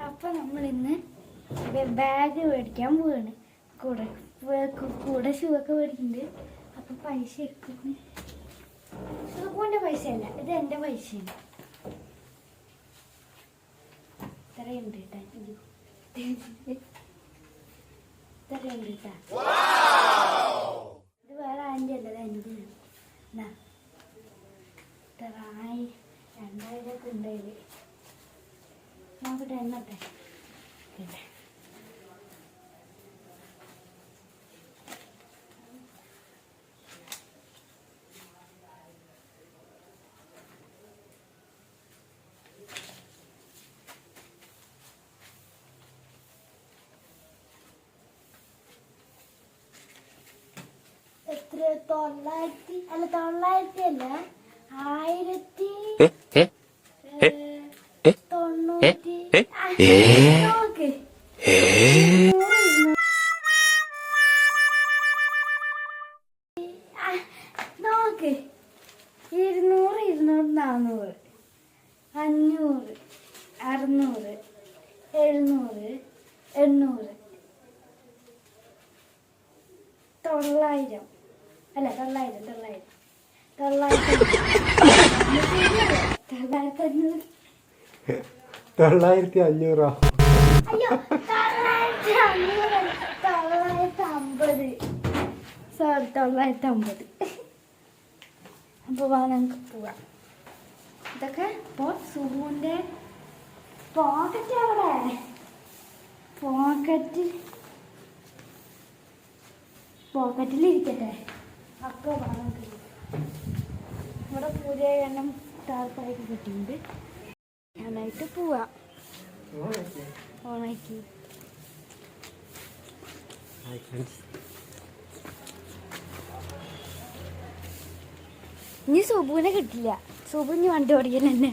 അപ്പം നമ്മളിന്ന് ബാഗ് മേടിക്കാൻ പോവാണ്. കൂടെ ഷൂ ഒക്കെ മേടിക്കുന്നുണ്ട്. അപ്പം പൈസ എടുക്കുന്നു. ഷൂവിൻ്റെ പൈസ അല്ല, ഇത് എൻ്റെ പൈസയാണ്. ഇത്രയുണ്ട് കേട്ടോ. ഇത്രയുണ്ട് കേട്ടോ. ഇത് വേറെ ആൻ്റെ അല്ല, ഇത് എൻ്റെ. ഇത്ര 2000 ഒക്കെ ഉണ്ടായില്. നോക്കട്ടെ എന്നട്ടെ. എത്ര 900 അല്ല 900 അല്ല 9,500. സോറി 950. അപ്പോൾ നമുക്ക് പോവാം. ഇതൊക്കെ ഇപ്പോൾ സുബുവിൻ്റെ പോക്കറ്റ് അവിടെ പോക്കറ്റിലിരിക്കട്ടെ. അപ്പോൾ നമുക്ക് ഇവിടെ പുതിയ എണ്ണം ടാർപ്പായിട്ട് കിട്ടിയിട്ടുണ്ട്. ഞാനായിട്ട് പോവാം. ഓണാക്കി ഇനി സുബുവിനെ കിട്ടില്ല. സുബു ഇനി വണ്ടി ഓടിക്കൽ തന്നെ.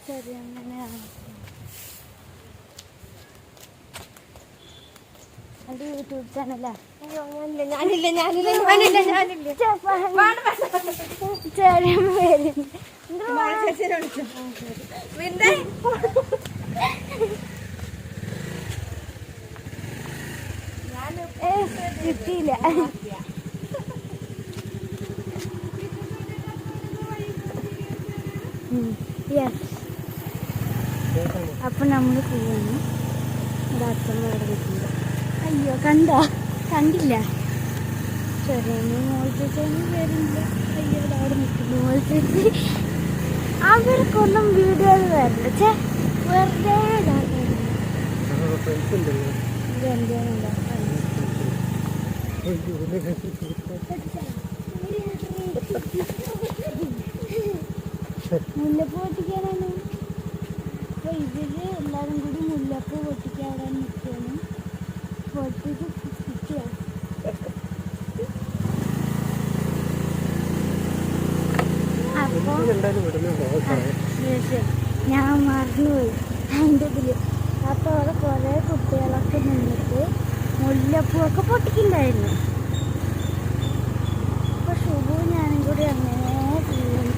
ശരി അങ്ങനെയാണ്. എൻ്റെ യൂട്യൂബ് ചാനലാ. കിട്ടിയില്ല. അപ്പൊ നമ്മള് പോവാണ്. അച്ഛമ്മ അവിടെ കിട്ടില്ല. അയ്യോ കണ്ടില്ല. ചെറിയ മോൾ ചേച്ചി വരുന്നില്ല. അയ്യോ അവിടെ നിൽക്കുന്നു മോൾ ചേച്ചി. അവർക്കൊന്നും വീഡിയോ വരില്ല. ചേ വെറുതെ മുല്ലപ്പൂ പൊട്ടിക്കാനാണ്. അപ്പൊ ഇവര് എല്ലാരും കൂടി മുല്ലപ്പൂ പൊട്ടിക്കാൻ നിൽക്കുകയാണ്. പൊട്ടിച്ച് കിട്ടിയ ഞാൻ മറന്നുപോയി അതിൻ്റെ ഇതില്. അപ്പോൾ അവിടെ കുറേ കുട്ടികളൊക്കെ നിന്നിട്ട് മുല്ലപ്പൂവൊക്കെ പൊട്ടിക്കുന്നുണ്ടായിരുന്നു. അപ്പോൾ ഷുബുവും ഞാനും കൂടി അങ്ങനെ ചെയ്യുന്നു.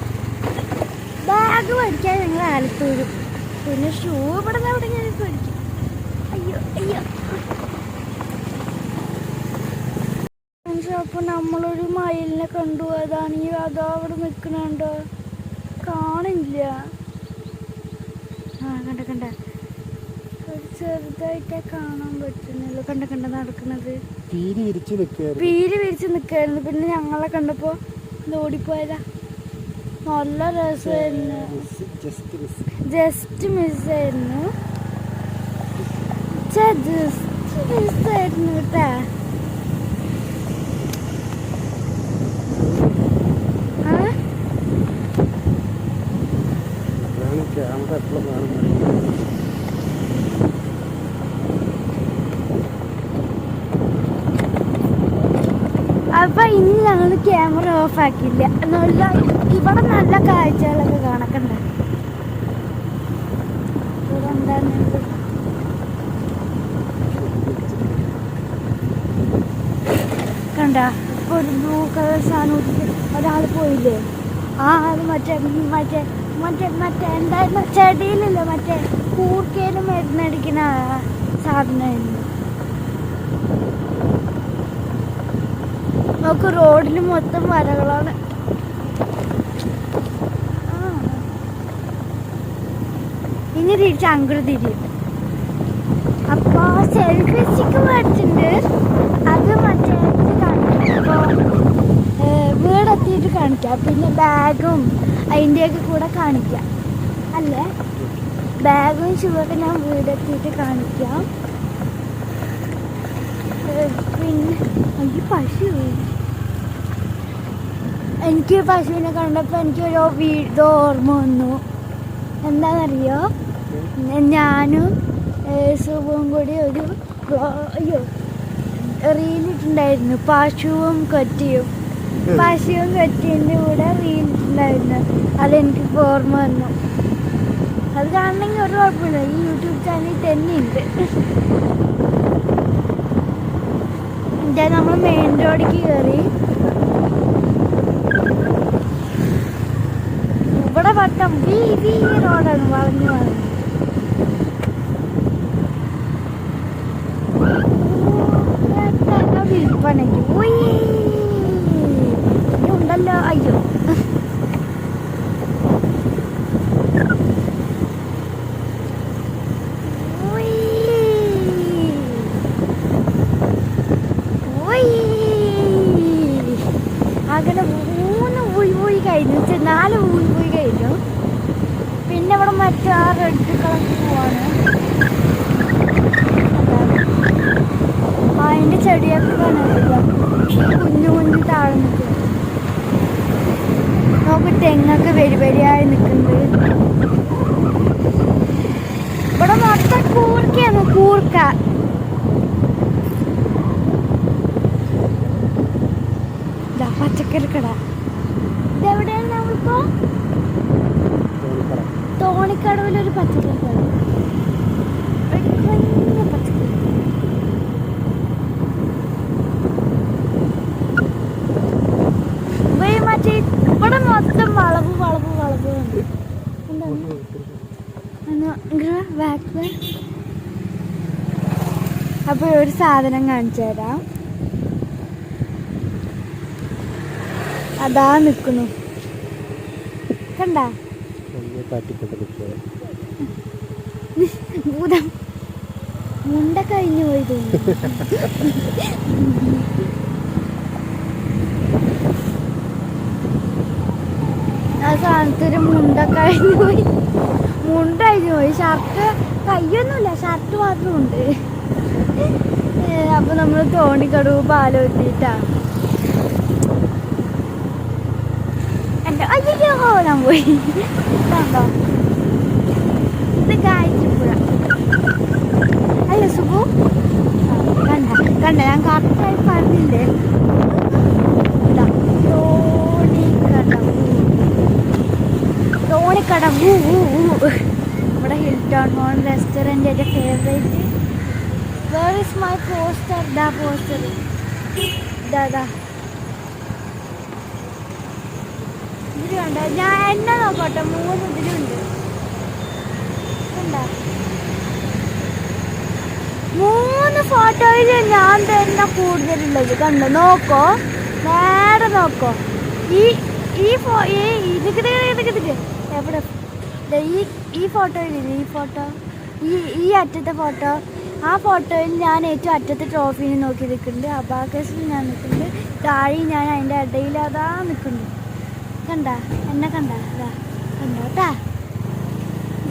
ബാഗ് മേടിക്കാൻ ഞങ്ങൾ ആലത്തൂരും. പിന്നെ ഷൂ ഇവിടെ നിന്ന് അവിടെ ഞാൻ മേടിക്കും. അയ്യോ അപ്പോൾ നമ്മളൊരു മയിലിനെ കണ്ടു. അതാണെങ്കിൽ അതാ അവിടെ നിൽക്കണുണ്ടോ കാണില്ല. കണ്ട ഒരു ചെറുതായിട്ടേ കാണാൻ പറ്റുന്നില്ല. കണ്ട നടക്കുന്നത് പീലി വിരിച്ച് നിൽക്കായിരുന്നു. പിന്നെ ഞങ്ങളെ കണ്ടപ്പോ ഓടിപ്പോയതാ. നല്ല രസമായിരുന്നു. ജസ്റ്റ് മിസ്സായിരുന്നു കേട്ടാ. അപ്പൊ ഇനി ഞങ്ങൾ ക്യാമറ ഓഫ് ആക്കില്ല. ഇവിടെ നല്ല കാഴ്ചകളൊക്കെ കാണക്കണ്ട. ഇവിടെ എന്താണ് കണ്ട. ഇപ്പൊ ഒരു ബ്ലൂ കളർ സാധനം ഒരാൾ പോയില്ലേ. ആ അത് മറ്റേ മറ്റേ എന്തായിരുന്നു ചെടിയിലില്ല മറ്റേ കൂർക്കയില് മരുന്നടിക്കുന്ന സാധനമായിരുന്നു. നമുക്ക് റോഡിൽ മൊത്തം വരകളാണ്. ഇനി തിരിച്ച് അങ്ങോട്ട് തിരിയും. അപ്പൊ സെൽഫി സ്റ്റിക്ക് മേടിച്ചിട്ടുണ്ട്. അത് മറ്റേ വീടെത്തിയിട്ട് കാണിക്കാം. പിന്നെ ബാഗും അതിൻ്റെയൊക്കെ കൂടെ കാണിക്കാം അല്ലേ? ബാഗും ഷൂവൊക്കെ ഞാൻ വീടെത്തിയിട്ട് കാണിക്കാം. പിന്നെ എനിക്ക് പശു, എനിക്ക് പശുവിനെ കണ്ടപ്പോൾ എനിക്കൊരു വീട് ഓർമ്മ വന്നു. എന്താണെന്നറിയോ? ഞാനും സുഖവും കൂടി ഒരു റീലിട്ടുണ്ടായിരുന്നു. പശുവും കൊറ്റിയും കൂടെ റീലിട്ടുണ്ടായിരുന്നു. അതെനിക്ക് ഓർമ്മ വന്നു. അത് കാണണമെങ്കിൽ ഒരു കുഴപ്പമില്ല, ഈ യൂട്യൂബ് ചാനലിൽ തന്നെയുണ്ട്. നമ്മൾ മെയിൻ റോഡിലേക്ക് കയറി. ഇവിടെ വട്ടം വീതി റോഡാണ്, വളഞ്ഞു വളഞ്ഞു. വിൽപ്പനയ്ക്ക് ഉണ്ടല്ലോ. അയ്യോ, അങ്ങനെ 3 പോയി കഴിഞ്ഞു, 4 പോയി കഴിഞ്ഞു. പിന്നെ ഇവിടെ മറ്റേ ആ റെഡ് കളർ പോവാണ്. അതിൻ്റെ ചെടിയൊക്കെ കാണാനില്ല, കുഞ്ഞു താഴെ നിൽക്കും. നമുക്ക് തെങ്ങൊക്കെ വരിയായി നിൽക്കുന്നുണ്ട്. ഇവിടെ മൊത്തം കൂർക്കയാണ്, കൂർക്ക. പച്ചക്കറി കട ഇതെവിടെയാണ്? നമ്മളിപ്പോ തോണിക്കടവിലൊരു പച്ചക്കറി കട. പച്ചക്കറി മറ്റേ ഇവിടെ മൊത്തം വളവ് ബാക്ക്. അപ്പോൾ ഒരു സാധനം കാണിച്ചു തരാം. അതാ നിൽക്കുന്നു, കണ്ട? ഭൂതം മുണ്ട കഴിഞ്ഞു പോയി തോന്നുന്നു. ആ സാധനത്തൊരു മുണ്ട കഴിഞ്ഞു പോയി. ഷർട്ട് കയ്യൊന്നുമില്ല, ഷർട്ട് മാത്രമുണ്ട്. അപ്പൊ നമ്മൾ തോണിക്കടവ് പാലോറ്റിട്ടാ. അയ്യോ ഞാൻ പോയി. കണ്ടോ, ഇത് കാഴ്ചപ്പുഴ അല്ല സുഖു? കണ്ട ഞാൻ കറക്റ്റായി പറഞ്ഞില്ലേ? തോണിക്കടവ്. ഇവിടെ ഹിൽട്ടൺ ഹോൺ റെസ്റ്റോറൻറ്റ് എൻ്റെ favourite. Where is my poster? Poster ദാ ഇതിൽ കണ്ട. ഞാൻ എന്നെ നോക്കട്ടെ, 3 ഇതിലുണ്ട്. കണ്ട 3 ഫോട്ടോയിൽ ഞാൻ തന്നെ കൂടുതലുള്ളത്. കണ്ടോ, നോക്കോ, നേരെ നോക്കോ. എവിടെ ഈ ഫോട്ടോയിലില്ല, ഈ അറ്റത്തെ ഫോട്ടോ. ആ ഫോട്ടോയിൽ ഞാൻ ഏറ്റവും അറ്റത്തെ ട്രോഫീനെ നോക്കി നിൽക്കുന്നുണ്ട്. അബാക്കസിൽ ഞാൻ നിൽക്കുന്നുണ്ട്. താഴെ ഞാൻ അതിൻ്റെ ഇടയിൽ അതാ നിൽക്കുന്നുണ്ട്. കണ്ട എന്നെ കണ്ടോട്ടാ.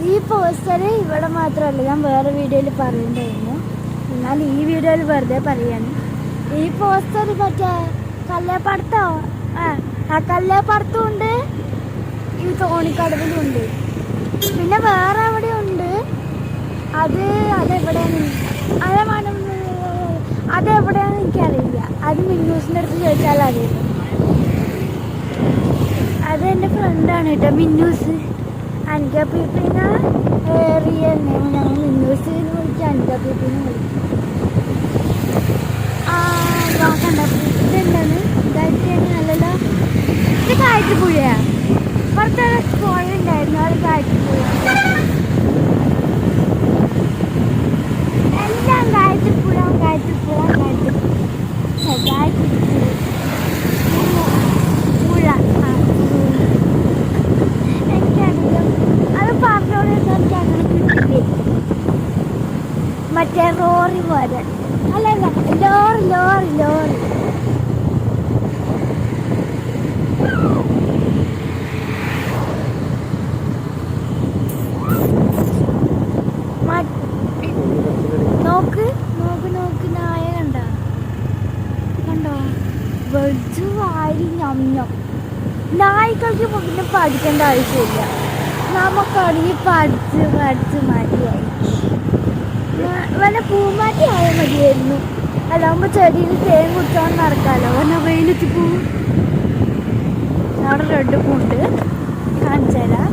ഈ പോസ്റ്റർ ഇവിടെ മാത്രമല്ല, ഞാൻ വേറെ വീഡിയോയിൽ പറയുന്നുണ്ടായിരുന്നു. എന്നാൽ ഈ വീഡിയോയിൽ വെറുതെ പറയാണ്. ഈ പോസ്റ്റർ മറ്റേ കല്ലേപ്പടത്തോ ആ കല്ലേപ്പടത്തും ഉണ്ട്, ഈ തോണിക്കടവിലുണ്ട്. പിന്നെ വേറെ എവിടെയുണ്ട്. അതെവിടെയാണെന്ന് എനിക്കറിയില്ല. അത് മിന്നൂസിൻ്റെ അടുത്ത് ചോദിച്ചാൽ അറിയില്ല. അതെൻ്റെ ഫ്രണ്ടാണ് കേട്ടോ, മിന്നൂസ്. അനിക പീപ്പിനെ റിയൽ നെയിം ഞങ്ങൾ മിന്നൂസ് എന്ന് വിളിക്കുക, അനിക പീപ്പിനെ വിളിക്കും. നോക്കണ്ട, ഇതെന്താണ്? ഇതായിട്ട് നല്ലല്ലോ. ഇത് കാഴ്ചപ്പുഴയാണ്. അപ്പുറത്തൊരു പുഴ ഉണ്ടായിരുന്നു, അത് കാറ്റ് എല്ലാം കാറ്റുപുഴ കാറ്റുപുഴ പുഴ. എനിക്കറിയാം, അത് പറഞ്ഞോളൂ എനിക്ക് അങ്ങനെ കിട്ടില്ലേ. മറ്റേ ലോറി പോലെ അല്ലല്ല, ലോറി ലോറി ലോറി. നോക്ക് നോക്ക് നോക്ക്, നായ കണ്ടോ വെജ് വാരി ഞമ്മ. നായ്ക്കൾക്ക് പിന്നെ പഠിക്കേണ്ട ആവശ്യമില്ല, നമുക്കാണെങ്കിൽ പഠിച്ച് മതിയായി. വല്ല പൂമാറ്റി ആയാൽ മതിയായിരുന്നു. അല്ലാകുമ്പോൾ ചെടിയിൽ തേൻ കുടിച്ചാൽ നടക്കാമല്ലോ. വല്ല വെയിലെത്തി പോവും. അവിടെ റെഡ് പൂണ്ട് കാണിച്ചു തരാം.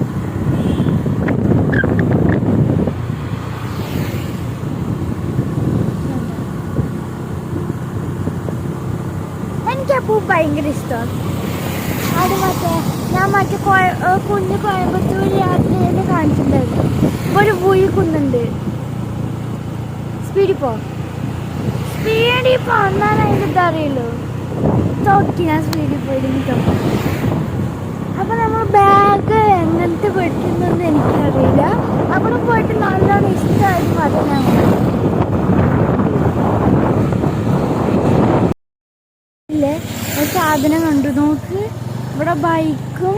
എനിക്ക് ആ പൂ ഭയങ്കര ഇഷ്ടമാണ്. അത് ഞാൻ കുഞ്ഞ് കോയമ്പത്തൂർ യാത്രയിൽ കാണിച്ചിട്ടുണ്ടായിരുന്നു. ഒരു പൂയി കുന്നുണ്ട്. സ്പീഡിൽ പോന്നാണ് അതിൻ്റെ ഇതറിയുള്ളൂ. തൊക്കി ഞാൻ സ്പീഡിൽ പോയിട്ട് അപ്പം നമ്മൾ ബാഗ് എങ്ങനത്തെ വെട്ടുന്നതെന്ന് എനിക്കറിയില്ല. അവിടെ പോയിട്ട് നല്ലോണം ഇഷ്ടമായിട്ട് പറഞ്ഞാൽ ഇല്ലേ സാധനം കണ്ടു നോക്ക്. ഇവിടെ ബൈക്കും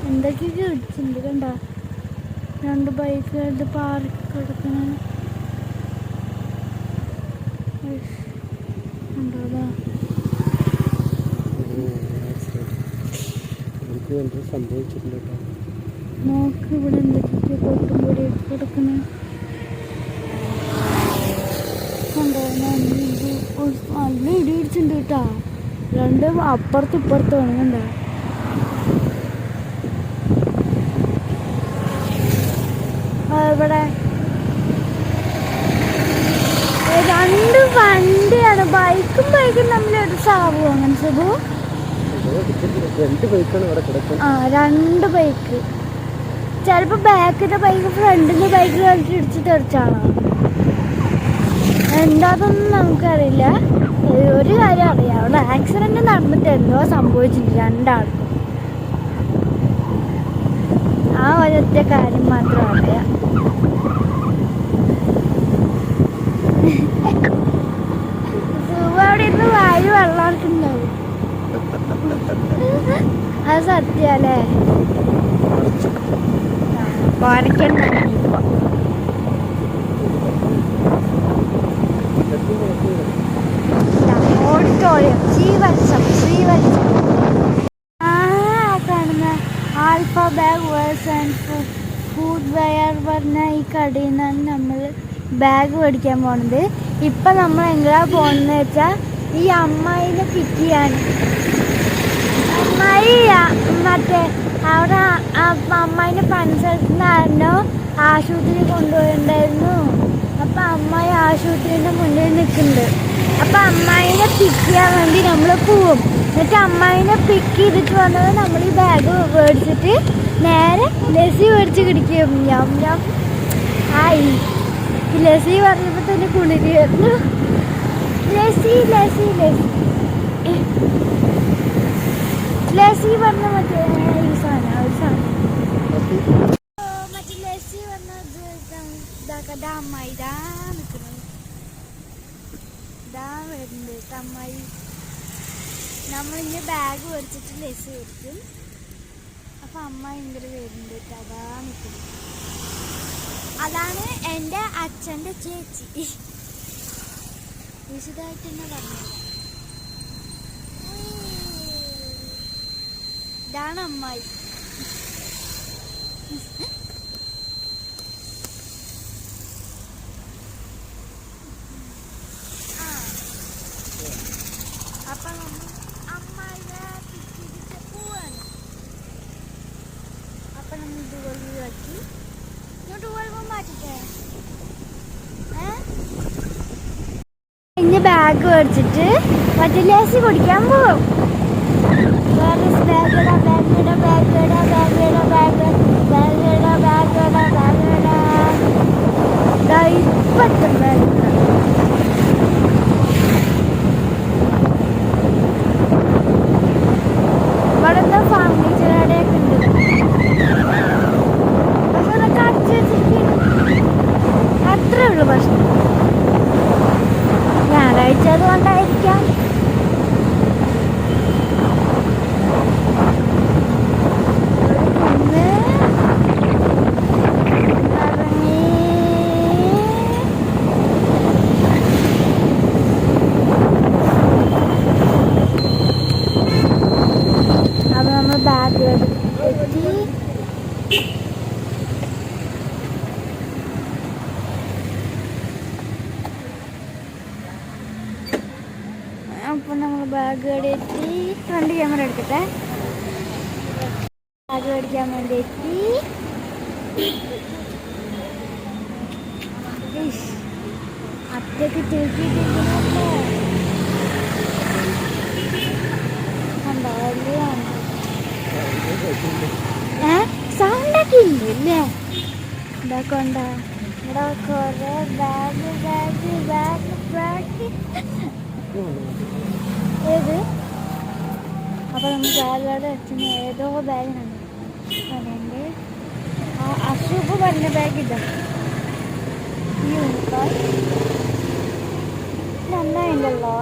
എന്തൊക്കെയൊക്കെ ഇടിച്ചിട്ടുണ്ട്. കണ്ടോ 2 ബൈക്ക് ഇത് പാർക്ക് കിടക്കണ കണ്ടോ. നോക്ക് ഇവിടെ എന്തൊക്കെയൊക്കെ തൊട്ടും കൂടി കിടക്കണ കണ്ടോ. നല്ല ഇടി ഇടിച്ചിട്ടുണ്ട് കേട്ടോ. 2 അപ്പുറത്തും ഇപ്പുറത്തുമാണ്. കണ്ടോ ഇവിടെ 2 വണ്ടിയാണ്. ബൈക്കും തമ്മിലൊരു സാവോ അങ്ങനെ സുഖു. 2 ബൈക്ക്. ചിലപ്പോ ബാക്കിന്റെ ബൈക്ക് ഫ്രണ്ടിന്റെ ബൈക്ക് കളിച്ച് ഇടിച്ച് തെറിച്ചാണോ എന്താതൊന്നും നമുക്കറിയില്ല. ഒരു കാര്യം അറിയാം, അവിടെ ആക്സിഡന്റ് നടന്നിട്ട് എന്തോ സംഭവിച്ചിട്ടുണ്ട് 2 ആൾക്കും. ആ ഒരൊറ്റ കാര്യം മാത്രം അറിയാം. അവിടെ ഇരുന്ന് വായു വെള്ളമായിട്ടുണ്ടാവും. അത് സത്യല്ലേ. ഓഡിറ്റോറിയം ശ്രീവത്സം കാണുന്ന Alpha bag verse and footwear പറഞ്ഞ ഈ കടയിൽ നിന്നാണ് നമ്മൾ ബാഗ് മേടിക്കാൻ പോണത്. ഇപ്പം നമ്മൾ എങ്ങനെയാ പോകണമെന്ന് വെച്ചാൽ ഈ അമ്മായിനെ പിക്ക് ചെയ്യാൻ. അമ്മായി മറ്റേ അവിടെ അമ്മായിനെ പണി സ്ഥലത്ത് നിന്നായിരുന്നോ ആശുപത്രി കൊണ്ടുപോയിട്ടുണ്ടായിരുന്നു. അപ്പം അമ്മായി ആശുപത്രിൻ്റെ മുന്നിൽ നിൽക്കുന്നുണ്ട്. അപ്പം അമ്മായിനെ പിക്ക് ചെയ്യാൻ വേണ്ടി നമ്മൾ പോവും. എന്നിട്ട് അമ്മായിനെ പിക്ക് ചെയ്തിട്ട് വന്നത് നമ്മൾ ഈ ബാഗ് മേടിച്ചിട്ട് നേരെ ലസ്സി മേടിച്ച് കുടിക്കും. ഞാൻ ആയി ലസ്സി പറഞ്ഞപ്പോൾ തന്നെ കുളിരുന്നു. ലസ്സി പറഞ്ഞ മറ്റേ ഈ സാധനം മറ്റേ ലസ്സി പറഞ്ഞ അമ്മായി ഇതാ നിൽക്കുന്നത്. ഇതാ വരുന്നുണ്ട് അമ്മായി. നമ്മളിങ്ങനെ ബാഗ് മേടിച്ചിട്ട് ലസ്സി മേടിക്കും. അപ്പം അമ്മായി ഇങ്ങനെ വരുന്നുണ്ട്. അതാ നിൽക്കുന്നത്. അതാണ് എൻ്റെ അച്ഛൻ്റെ ചേച്ചി. വിശദമായിട്ട് തന്നെ പറഞ്ഞത്. ഇതാണ് അമ്മായി. അപ്പം നമ്മൾ അമ്മായിനെ പിടിച്ചിട്ട് പോവാണ്. അപ്പം നമ്മൾ ഇതുവഴിയാക്കി ഇങ്ങോട്ട് പോകുമ്പോൾ മാറ്റിട്ടേ ഇനി ബാഗ് മേടിച്ചിട്ട് മറ്റേ ലേസി കുടിക്കാൻ പോവും. ഇവിടെ ഫർണിച്ചർ കടയൊക്കെ ഉണ്ട്. പക്ഷെ അതൊക്കെ അടച്ചു വെച്ചിരിക്കുന്നു. അത്രേ ഉള്ളു പ്രശ്നം. ഞായറാഴ്ച അതുകൊണ്ടായിരിക്കാം. അപ്പൊ നമ്മൾ ബാഗ് എത്തി. അപ്പൊ നമ്മൾ ബാഗ് എത്തി. ഫ്രണ്ട് ക്യാമറ എടുക്കട്ടെ. ബാഗ് മേടിക്കാൻ വേണ്ടി എത്തി. അത്തൊക്കെ തൂക്കിയിട്ടിരിക്കുന്നല്ലേ. സൗണ്ടൊക്കെ ഉണ്ട് അല്ലേ? ഇതൊക്കെ ഉണ്ടോ? ഇവിടെ കുറെ ബാഗ് ബാഗ് ബാഗ് ബാഗ്. ഏത്? അപ്പൊ നമ്മൾ ബാഗുകളുടെ വെച്ചിന് ഏതോ ബാഗിനാണ് അതുകൊണ്ട് അശുഭ പറഞ്ഞ ബാഗ് ഇതാ. ഈ യൂണിക്കോൺ നന്നായില്ലല്ലോ.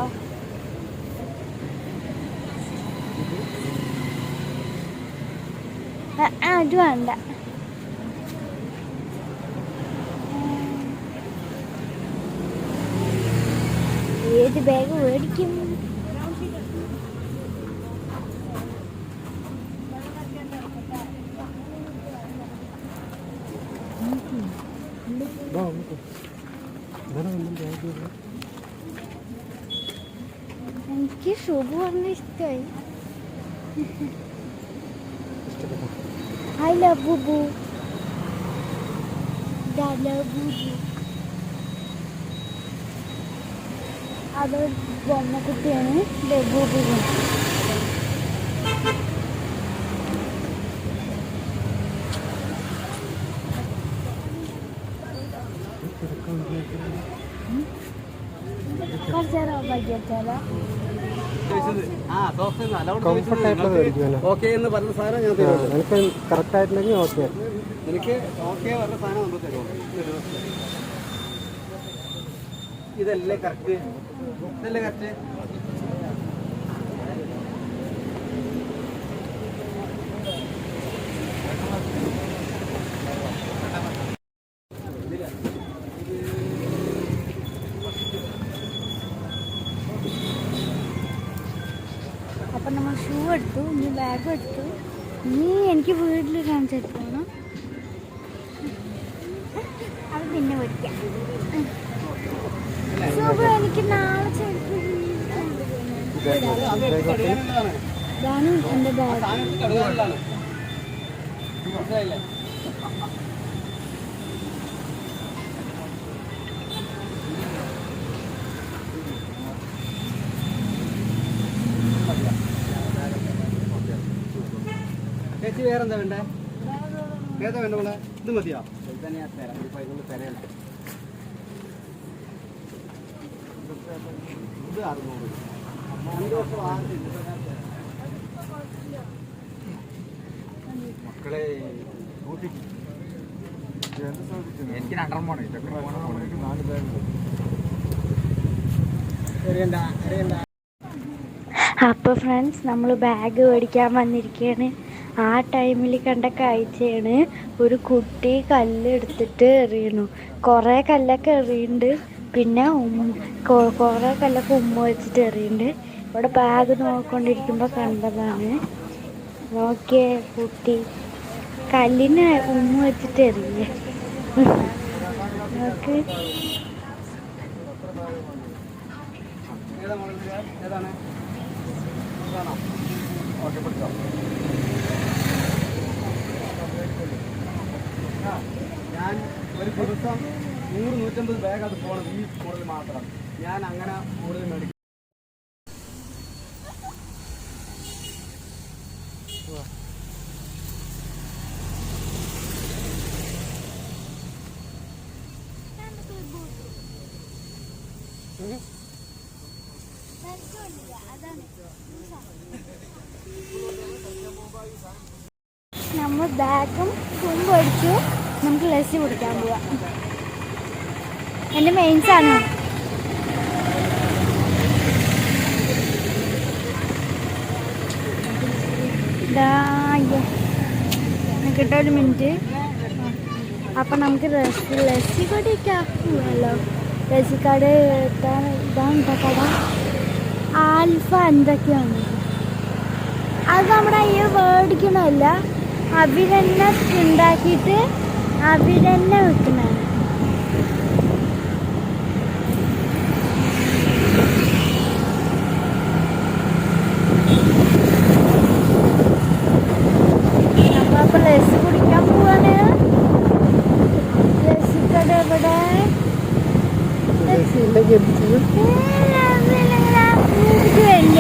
അത് വേണ്ട. ഏത് ബാഗ് മേടിക്കും? എനിക്ക് ശുഭ പറഞ്ഞ ഇഷ്ടമായി. I love Bubu. I love Bubu. അത് ബൊമ്മക്കുട്ടിയാണ്. ബുബു. കുറച്ചേരോ പറ്റിയാലോ കംഫർട്ട് ആയിട്ടുള്ളത് മേടിക്കുമല്ലോ. ഓക്കെ എന്ന് പറഞ്ഞ സാധനം ഞാൻ എനിക്ക് കറക്റ്റ് ആയിട്ടുണ്ടെങ്കിൽ ഓക്കെ. എനിക്ക് ഓക്കെ പറഞ്ഞ സാധനം നമ്മൾ തരുമോ? ഇതല്ലേ കറക്റ്റ്? ഇതല്ലേ കറക്റ്റ്? അപ്പം നമ്മൾ ഷൂ എടുത്തു. ഇനി ബാഗ് എടുത്തു. ഇനി എനിക്ക് വീട്ടിൽ കാണിച്ചിട്ട് പോകണം. അത് പിന്നെ പഠിക്കാം. ഷൂ എനിക്ക് നാളെ ചെരുപ്പ്. ഇതാണ് എൻ്റെ ബാഗ്. ചേച്ചി വേറെന്താ വേണ്ടേ? ഏതാ വേണ്ട മോളെ? ഇത് മതിയോ? ഇത് തന്നെ ഞാൻ തരാം. ഇപ്പം ഇതുകൊണ്ട് തരാം. ഇത് 600. 5 വർഷം മക്കളെ എനിക്ക് 2 പോണേ. 4 ബാഗ് അറിയണ്ട അറിയണ്ട. അപ്പോൾ ഫ്രണ്ട്സ് നമ്മൾ ബാഗ് മേടിക്കാൻ വന്നിരിക്കുകയാണ്. ആ ടൈമിൽ കണ്ട കാഴ്ചയാണ്. ഒരു കുട്ടി കല്ലെടുത്തിട്ട് എറിയണു. കുറേ കല്ലൊക്കെ എറിയുന്നുണ്ട്. പിന്നെ കുറേ കല്ലൊക്കെ ഉമ്മ വെച്ചിട്ട് എറിയുന്നുണ്ട്. ഇവിടെ ബാഗ് നോക്കിക്കൊണ്ടിരിക്കുമ്പോൾ കണ്ടതാണ്. നോക്കിയേ, കുട്ടി കല്ലിന് ഉമ്മ വെച്ചിട്ട് എറിയേ. നോക്ക്. ഏതാണ്? ഓക്കെ പിടിച്ചോ. ഞാൻ ഒരു ദിവസം 100-150 ബാഗ് അത് പോകണം. ഈ മോഡൽ മാത്രം ഞാൻ അങ്ങനെ കൂടുതൽ മേടിക്കും. നമ്മൾ ബാഗും കുമ്പ് അടിച്ചു. നമുക്ക് ലസ്സി കുടിക്കാൻ പോവാം. എൻ്റെ മെയിൻ സാധനം കിട്ടാ ഒരു മിനിറ്റ്. അപ്പം നമുക്ക് ലസ്സി കുടിക്കാം പോവാമല്ലോ. ലസ്സിക്കട ഇതാണ് കട ആൽഫ എന്തൊക്കെയാണ്. അത് നമ്മുടെ ഈ മേടിക്കണമല്ല, അവരെന്നെ ഉണ്ടാക്കിയിട്ട് അവരെന്നെ വെക്കണതാണ്. നമ്മളപ്പോൾ ലസ്സി കുടിക്കാൻ പോവാണ്. ലസ്സിക്കട ഇവിടെ വേണ്ട.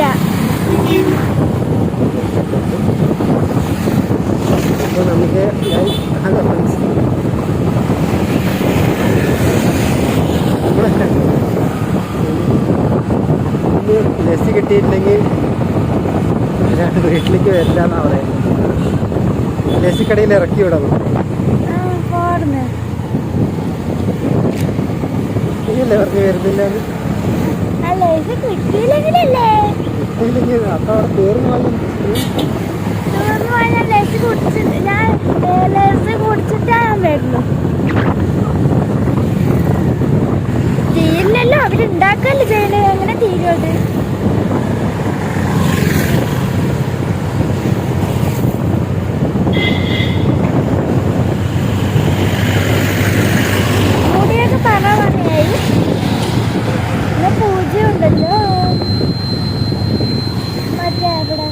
അപ്പോൾ നമുക്ക് ലസ്സി കിട്ടിയിട്ടില്ലെങ്കിൽ വീട്ടിലേക്ക് വരില്ലാന്നാ പറയുന്നത്. ലസ്സിക്കടയിൽ ഇറക്കി വിടാം. ഇല്ലേ പറഞ്ഞു വരുന്നില്ല കിട്ടിയില്ലെങ്കിലല്ലേ കിട്ടിയില്ലെങ്കിൽ അപ്പം അവിടെ തീർന്നു കുടിച്ചിട്ടാ ഞാൻ വരുന്നു. തീരില്ലല്ലോ, അവരുണ്ടാക്കല്ലേ ചെയ്യണേ. അങ്ങനെ തീരുമത്. മുടിയൊക്കെ പറഞ്ഞായി. പിന്നെ പൂജ ഉണ്ടല്ലോ മറ്റേ അവിടെ.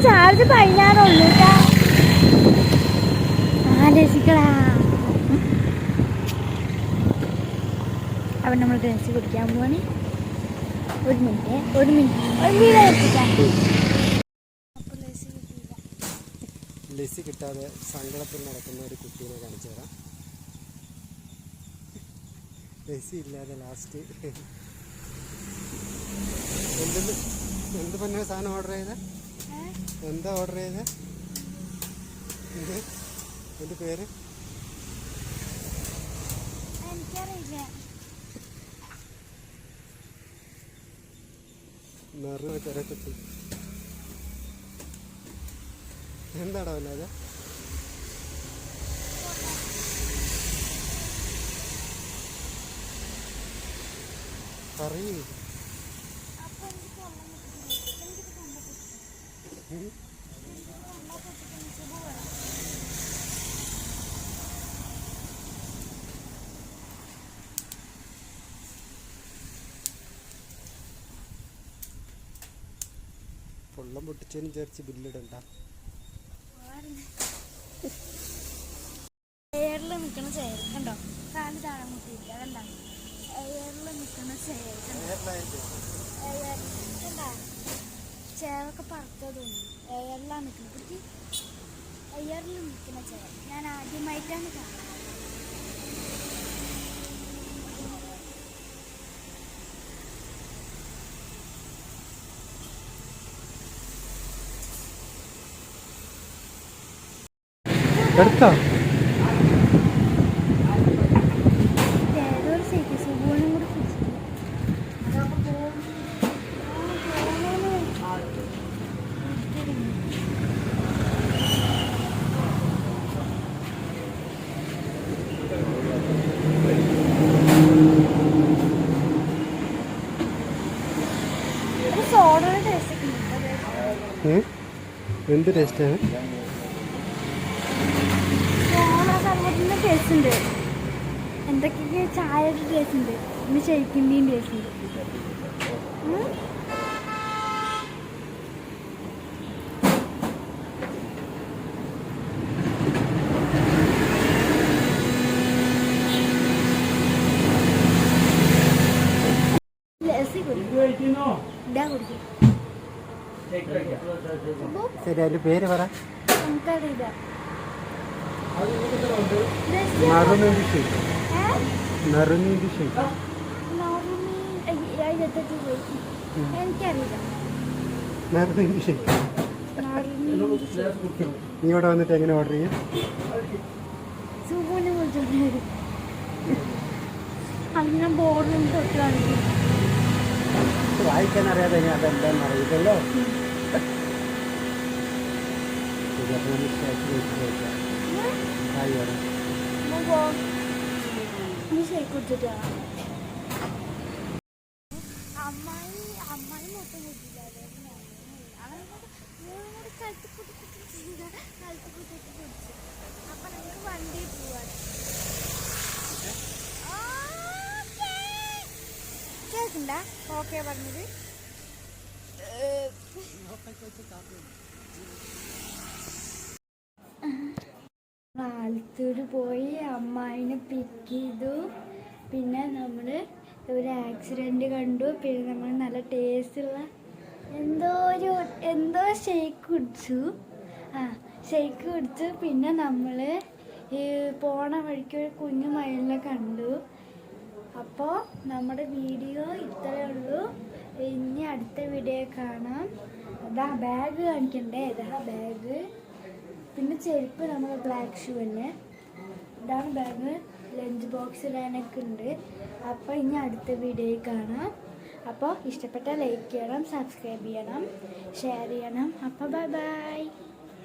ചാർജ് 16 ഉള്ളൂ കേട്ടാ. രസിക്കടാ. അപ്പം നമ്മൾ രസി കുടിക്കാൻ പോവാണ്. ഒരു മിനിറ്റ് ലസ്സി കിട്ടാതെ സങ്കടത്തിൽ നടക്കുന്ന ഒരു കുട്ടീനെ കാണിച്ചു തരാം. ലസ്സി ഇല്ലാതെ ലാസ്റ്റ് എന്ത് പറഞ്ഞ സാധനം ഓർഡർ ചെയ്ത? എന്താ ഓർഡർ ചെയ്ത? എൻ്റെ പേര് നിറഞ്ഞിട്ട് എന്താടോ അല്ലാതെ പറയൂ. പൊള്ളം പൊട്ടിച്ചതിന് വിചാരിച്ച് ബില്ലിടണ്ട. എയറിൽ നിൽക്കുന്ന ചെയർ കണ്ടോ? കാല് താഴെ മുട്ടിയില്ല. കണ്ടോ? എയറിൽ നിൽക്കുന്ന ചെയർ കണ്ടോ? ചെയറൊക്കെ പറത്തതൊന്നും എയറിലാണ് നിൽക്കുന്നത്. എയറിൽ നിൽക്കുന്ന ചെയർ ഞാൻ ആദ്യമായിട്ടാണ് കാണുന്നത്. എടുത്തോ? ഏതൊരു സൈക്കിൾ സുഖവും കൂടെ പിടിച്ചിട്ട് ഒരു സോഡയുടെ ടേസ്റ്റ് ഒക്കെ ഉണ്ട്. എന്ത് ടേസ്റ്റാണ്? സർവ്വത്തിൻ്റെ ടേസ്റ്റ് ഉണ്ട്. എന്തൊക്കെയൊക്കെ ചായയുടെ ടേസ്റ്റ് ഉണ്ട്. പിന്നെ ഷെയ്ക്കിൻ്റെയും ടേസ്റ്റ് ഉണ്ട്. ശരി, അതിൻ്റെ പേര് പറ. നമുക്കറിയില്ല. നറുനീതി ഷേക്ക്. നറുനീതി ഷേക്ക്. നറുനീതി എടുത്തിട്ട് പോയി. എനിക്കറിയില്ല. നേരത്തെ എനിക്ക് ശരി നാടിന് നീ ഇവിടെ വന്നിട്ട് എങ്ങനെ ഓർഡർ ചെയ്യും? സുഖൂനെ വിളിച്ചോണ്ട് വരും. അങ്ങനെ ബോർഡും തൊട്ട് കാണിക്കും. വായിക്കാൻ അറിയാതെ ഇനി അതെന്താണെന്ന് അറിയില്ലല്ലോ. ശരി, അപ്പോൾ നമ്മൾ സ്റ്റേഷനിൽ വെച്ച് കഴിക്കാം. ഹായ് വരാം. ഷേക്ക് കുടിച്ചിട്ടാ അമ്മായി മൊത്തം കുടിച്ചില്ല. കഴുത്ത് കുട്ടിട്ട് കുടിച്ചു. അപ്പൊ നമുക്ക് വണ്ടി പോവാ. കേൾക്കണ്ട? ഓക്കെ പറഞ്ഞത്. ആലത്തൂർ പോയി അമ്മായിനെ പിക്ക് ചെയ്തു. പിന്നെ നമ്മൾ ഒരു ആക്സിഡൻറ്റ് കണ്ടു. പിന്നെ നമ്മൾ നല്ല ടേസ്റ്റുള്ള എന്തോ ഷേക്ക് കുടിച്ചു. ഷേക്ക് കുടിച്ചു. പിന്നെ നമ്മൾ ഈ പോണ വഴിക്ക് ഒരു കുഞ്ഞു മയിലിനെ കണ്ടു. അപ്പോൾ നമ്മുടെ വീഡിയോ ഇത്രയേ ഉള്ളൂ. ഇനി അടുത്ത വീഡിയോ കാണാം. ഇതാ ബാഗ് കാണിക്കണ്ടേ? ഇതാ ബാഗ്. പിന്നെ ചെരുപ്പ് നമ്മുടെ ബ്ലാക്ക് ഷൂ തന്നെ. ഇതാണ് ബാഗ്. ലഞ്ച് ബോക്സ് ഇടാനൊക്കെ ഉണ്ട്. അപ്പോൾ ഇനി അടുത്ത വീഡിയോയിൽ കാണാം. അപ്പോൾ ഇഷ്ടപ്പെട്ടാൽ ലൈക്ക് ചെയ്യണം, സബ്സ്ക്രൈബ് ചെയ്യണം, ഷെയർ ചെയ്യണം. അപ്പോൾ ബൈ ബൈ.